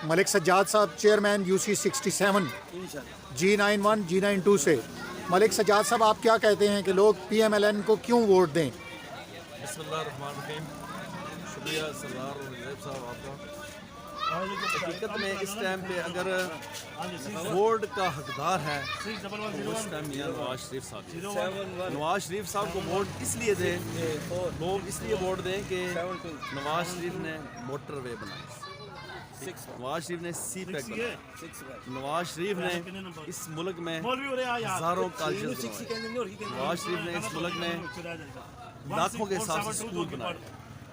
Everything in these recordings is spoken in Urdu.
ملک سجاد صاحب چیئرمین UC67 G91 G92 سے. ملک سجاد صاحب آپ کیا کہتے ہیں کہ لوگ PMLN کو کیوں ووٹ دیں؟ بسم اللہ الرحمن الرحیم. شکریہ سردار اور زیب صاحب آپ کا. حقیقت میں اس ٹائم پہ اگر ووٹ کا حقدار ہے تو اس ٹائم میاں نواز شریف صاحب. نواز شریف صاحب کو ووٹ اس لیے دیں، لوگ اس لیے ووٹ دیں کہ نواز شریف نے موٹر وے بنائی، نواز شریف نے سی پیک بنایا، نواز شریف نے اس ملک میں ہزاروں کالجز بنوائے، نواز شریف نے اس ملک میں لاکھوں کے حساب سے سکول بنائے،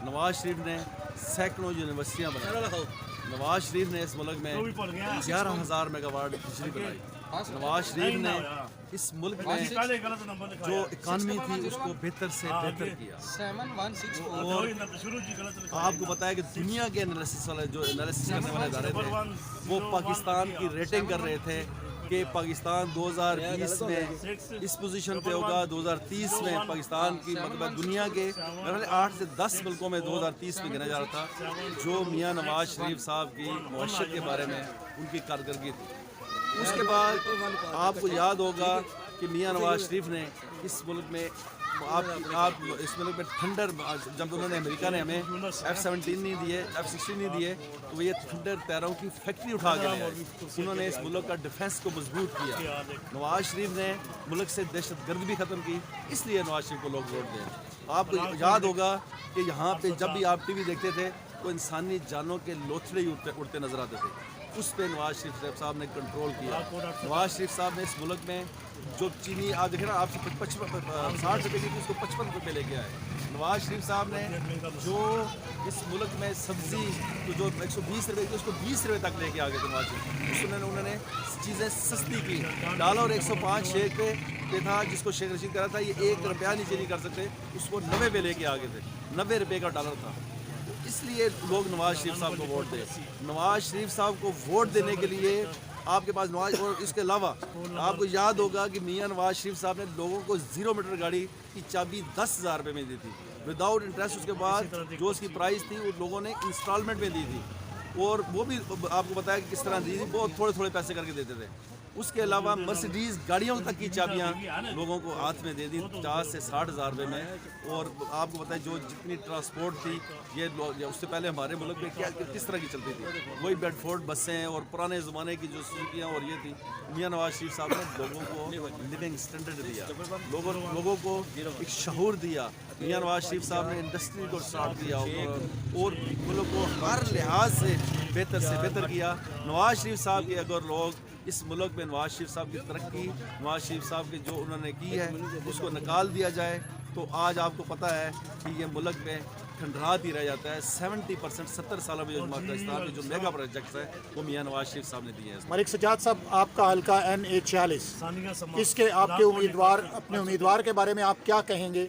نواز شریف نے سینکڑوں یونیورسٹیاں بنائی، نواز شریف نے اس ملک میں 11,000 میگا واٹ بجلی بنائی، نواز شریف نے اس ملک میں جو اکانومی تھی اس کو بہتر سے بہتر کیا. اور آپ کو پتا ہے کہ دنیا کے انالیسس والے جو انالیسس کرنے والے ادارے تھے وہ پاکستان کی ریٹنگ کر رہے تھے کہ پاکستان 2020 میں اس پوزیشن پہ ہوگا، 2030 میں پاکستان کی مطلب دنیا کے 8 سے 10 ملکوں میں 2030 میں گنا جا رہا تھا جو میاں نواز شریف صاحب کی معیشت کے بارے میں ان کی کارکردگی تھی. اس کے بعد آپ کو یاد ہوگا کہ میاں نواز شریف نے اس ملک میں آپ اس ملک میں تھنڈر، جب انہوں نے امریکہ نے ہمیں F-17 نہیں دیے، F-16 نہیں دیے تو وہ یہ تھنڈر طیاروں کی فیکٹری اٹھا کے لے آئے. انہوں نے اس ملک کا ڈیفنس کو مضبوط کیا. نواز شریف نے ملک سے دہشت گرد بھی ختم کی، اس لیے نواز شریف کو لوگ ووٹ دیں. آپ کو یاد ہوگا کہ یہاں پہ جب بھی آپ ٹی وی دیکھتے تھے تو انسانی جانوں کے لوتھڑے ہی اڑتے نظر آتے تھے. اس پہ نواز شریف صاحب نے کنٹرول کیا. نواز شریف صاحب نے اس ملک میں جو چینی آپ دیکھ رہے ہیں آپ سے 60 روپے کی اس کو 55 روپے لے کے آئے. نواز شریف صاحب نے جو اس ملک میں سبزی جو 120 روپے کی اس کو 20 روپے تک لے کے آ گئے تھے نواز شریف. انہوں نے چیزیں سستی کی. ڈالر 105 شیخ پہ تھا جس کو شیخ رشید کہا تھا یہ 1 روپیہ نیچے نہیں کر سکتے، اس کو 90 پہ لے کے آ گئے تھے. 90 روپے کا ڈالر تھا. اس لیے لوگ نواز شریف صاحب کو ووٹ دیں. نواز شریف صاحب کو ووٹ دینے کے لیے آپ کے پاس نواز، اور اس کے علاوہ آپ کو یاد ہوگا کہ میاں نواز شریف صاحب نے لوگوں کو 0 میٹر گاڑی کی چابی 10,000 روپے میں دی تھی وداؤٹ انٹرسٹ. اس کے بعد جو اس کی پرائز تھی وہ لوگوں نے انسٹالمنٹ میں دی تھی، اور وہ بھی آپ کو بتایا کہ کس طرح دی تھی، بہت تھوڑے تھوڑے پیسے کر کے دیتے تھے. اس کے علاوہ مرسیڈیز گاڑیوں تک کی چابیاں لوگوں کو ہاتھ میں دے دی 50 سے 60,000 روپے میں. اور آپ کو پتہ ہے جو جتنی ٹرانسپورٹ تھی یہ اس سے پہلے ہمارے ملک میں کس طرح کی چلتی تھی، وہی بیڈ فورڈ بسیں اور پرانے زمانے کی جو سوزوکیاں اور یہ تھی. میاں نواز شریف صاحب نے لوگوں کو لیونگ اسٹینڈرڈ دیا، لوگوں کو ایک شعور دیا. میاں نواز شریف صاحب نے انڈسٹری کو اسٹارٹ کیا اور ملک کو ہر لحاظ سے بہتر کیا. نواز شریف صاحب کے اگر لوگ اس ملک میں نواز شریف صاحب کی ترقی، نواز شریف صاحب کی جو انہوں نے کی ہے اس کو نکال دیا جائے تو آج آپ کو پتہ ہے کہ یہ ملک میں کھنڈرات ہی رہ جاتا ہے. 70% 70 سالوں میں جو پاکستان کے جو میگا پروجیکٹس ہیں وہ میاں نواز شریف صاحب نے دیے ہیں. ملک سجاد صاحب آپ کا حلقہ NA40، اس کے آپ کے امیدوار، اپنے امیدوار کے بارے میں آپ کیا کہیں گے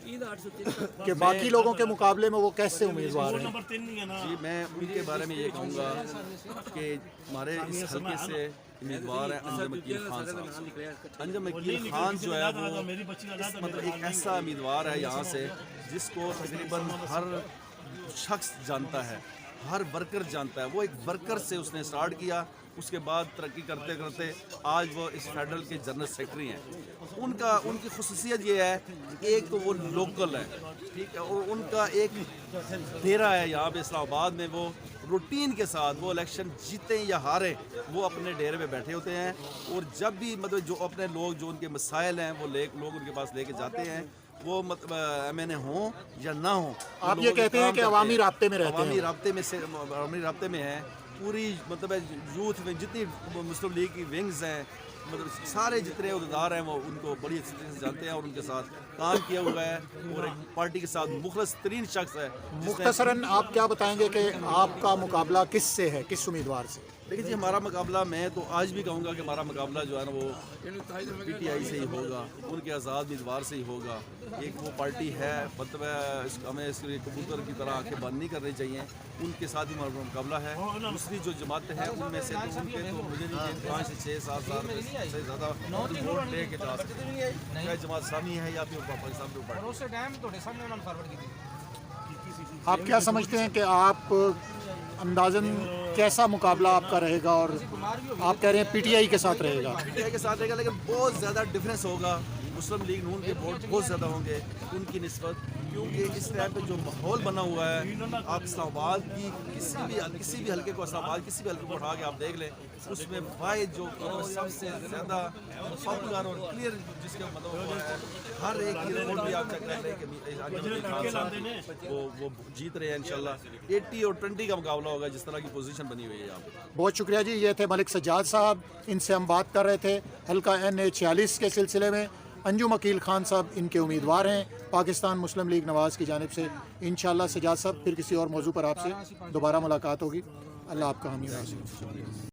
کہ باقی لوگوں کے مقابلے میں وہ کیسے امیدوار ہیں؟ جی میں ان کے بارے میں یہ کہوں گا کہ ہمارے اس حلقے سے امیدوار ہے انجم عقیل خان صاحب. انجم عقیل خان جو ہے وہ مطلب ایک ایسا امیدوار ہے یہاں سے جس کو تقریباً ہر شخص جانتا ہے، ہر ورکر جانتا ہے. وہ ایک ورکر سے اس نے سٹارٹ کیا، اس کے بعد ترقی کرتے کرتے آج وہ اس فیڈرل کے جنرل سیکرٹری ہیں. ان کی خصوصیت یہ ہے ایک تو وہ لوکل ہے، ٹھیک ہے، اور ان کا ایک ڈیرا ہے یہاں پہ اسلام آباد میں. وہ روٹین کے ساتھ وہ الیکشن جیتیں یا ہاریں وہ اپنے ڈیرے میں بیٹھے ہوتے ہیں، اور جب بھی مطلب جو اپنے لوگ جو ان کے مسائل ہیں وہ لوگ ان کے پاس لے کے جاتے ہیں، وہ مطلب MNA ہوں یا نہ ہوں. آپ یہ کہتے ہیں کہ عوامی رابطے میں رہتے ہیں؟ عوامی رابطے میں ہیں. پوری مطلب یوتھ میں جتنی مسلم لیگ کی ونگز ہیں، مطلب سارے جتنے عہدیدار ہیں وہ ان کو بڑی اچھی طرح سے جانتے ہیں اور ان کے ساتھ کام کیا ہوا ہے، اور ایک پارٹی کے ساتھ مخلص ترین شخص ہے. مختصراً آپ کیا بتائیں گے کہ آپ کا مقابلہ کس سے ہے، کس امیدوار سے؟ دیکھیے جی ہمارا مقابلہ، میں تو آج بھی کہوں گا کہ ہمارا مقابلہ جو ہے نا وہ PTI سے ہی ہوگا، ان کے آزاد امیدوار سے ہی ہوگا. ایک وہ پارٹی ہے مطلب ہمیں اس کے کبوتر کی طرح آنکھیں بند نہیں کرنی چاہیے، ان کے ساتھ ہی ہمارا مقابلہ ہے. دوسری جو جماعتیں ہیں ان میں سے تو ان کے تو مجھے نہیں 5 سے 6 7 ہزار سے زیادہ ووٹ لے کے جا سکتے، چاہے جماعت اسلامی ہے یا پھر پاکستان پیپلز پارٹی. آپ کیا سمجھتے ہیں کہ آپ اندازاً کیسا مقابلہ آپ کا رہے گا اور آپ کہہ رہے ہیں پی ٹی آئی کے ساتھ رہے گا؟ پی ٹی آئی کے ساتھ رہے گا لیکن بہت زیادہ ڈفرینس ہوگا. مسلم لیگ نون کے ووٹ بہت زیادہ ہوں گے ان کی نسبت, کیونکہ اس ٹائم پہ جو ماحول بنا ہوا ہے, آپ اسلام آباد کی کسی بھی حلقے کو, اسلام آباد کسی بھی حلقے کو اٹھا کے آپ دیکھ لیں, اس میں واحد جو سب سے زیادہ پاپولر اور کلیئر جس کا مطلب ہوا ہے, ہر ایک کی رپورٹ بھی آپ چیک کر لیں کہ وہ جیت رہے ہیں انشاءاللہ. 80 اور 20 کا مقابلہ ہوگا جس طرح کی پوزیشن بنی ہوئی ہے یہاں پہ. بہت شکریہ جی. یہ تھے ملک سجاد صاحب, ان سے ہم بات کر رہے تھے حلقہ NA 46 کے سلسلے میں. انجم عقیل خان صاحب ان کے امیدوار ہیں پاکستان مسلم لیگ نواز کی جانب سے. انشاءاللہ سجاد صاحب پھر کسی اور موضوع پر آپ سے دوبارہ ملاقات ہوگی. اللہ آپ کا حامی و ناصر.